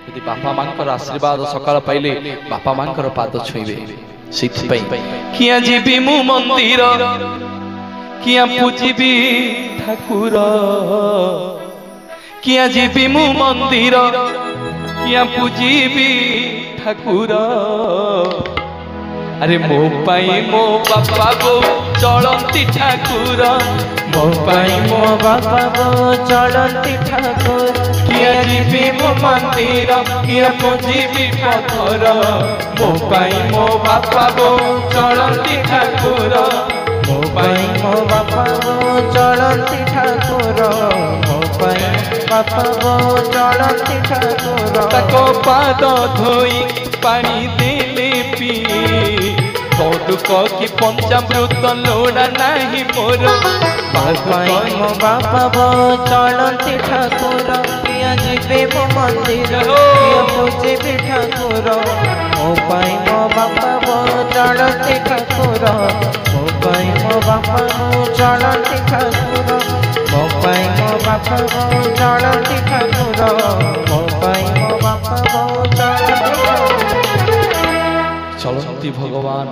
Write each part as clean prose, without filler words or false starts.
यदि बापा मांकर आशीर्वाद सकाळ पाइले बापा मांकर पाद छुईबे सिथि किया जीवी मु मंदिर किया पूजिबी ठाकुर किया जीवी मु मंदिर किया पूजिबी ठाकुर अरे मो पाई मो बापा गो चलती ठाकुर मो पाई मो बापा गो चलती ठाकुर किया जीवी मो मंदिर किया पूजिबी पथर मो पाई मो बापा गो चलती ठाकुर मो पाई मो बापा गो चलती ठाकुर मो पाई बापा गो चलती ठाकुर ताको पाद धोई पानी देले पी तो दुख की पंचामृत लोड़ा नहीं मोर पाई मो बापा गो चलती ठाकुर किया जीवे मो मंदिर किया पूजिबी ठाकुर मो पाई मो बापा गो चलती ठाकुर मो पाई मो बापा गो चलती ठाकुर मो पाई मो बापा गो चलती ठाकुर मो पाई मो बापा गो चलती भगवान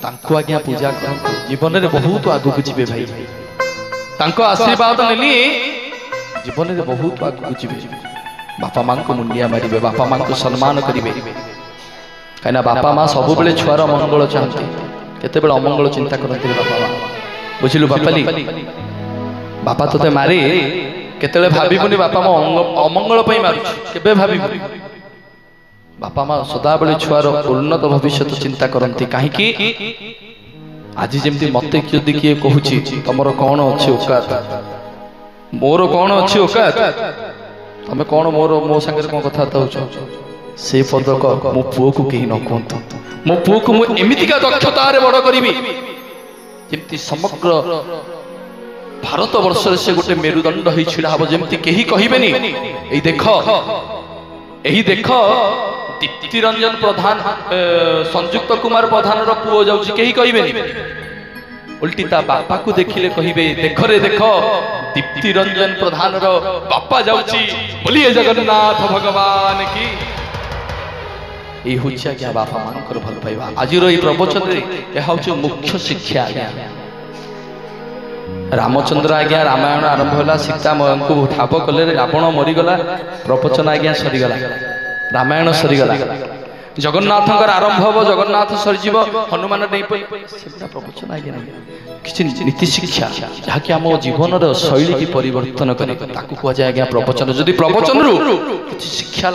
तांको आज्ञा पूजा करते जीवन में बहुत आगू जीवे भाई तांको आशीर्वाद नेली जीवन में बहुत आगू जीवे बापा मां को मुंडिया मारिबे बापा मां को सम्मान करिवे कहीं बापा माँ सब बेले छुआर मंगल चाहते केते बेले अमंगल चिंता करते बापा माँ बुझिलु बापाली बापा तोते मारी केते भाविबुनी बापा माँ अमंगल पई मारुछि केबे भाविबुनी बापा माँ सदाबले छुआर उन्नत भविष्य चिंता करती कहीं आज जमती मत यदि किए कहूँ तुमर कौन अच्छी औकात मोर कौन अच्छी औकात तुम कौन मोर मो सांगे कौन कथा से पदक मो पुओ को कहीं न कहतु मो पुओ को मुझे एमतीका दक्षतार बड़ करी जमती समग्र भारत वर्ष से गोटे मेरुदंड हो छिड़ा हम जमती कहीं कहबेनी एई देख दीप्ति रंजन प्रधान संयुक्त कुमार प्रधान पुओ जाउछि केही कहबेनी उल्टी ता बापा को देखिले कहिबे देख रे देख दीप्ति रंजन प्रधान रो बापा जाउछि बोलिए जगन्नाथ भगवान की ए होछि क्या बापा मानकर भल पाइबा आज रो ई प्रवचन रे यह होछि मुख्य शिक्षा आज्ञा रामचंद्र आज्ञा रामायण आरंभ होला सीता को ठाप कले रावण मरीगला प्रवचन आज्ञा सरीगला रामायण सरीगला जगन्नाथ आरंभ हम जगन्नाथ सरीजीव हनुमान नहीं प्रवचन आज्ञा किसी नीति शिक्षा जहाँकि आम जीवन शैली की परिवर्तन करे कहुए आज्ञा प्रवचन जदि प्रवचन शिक्षा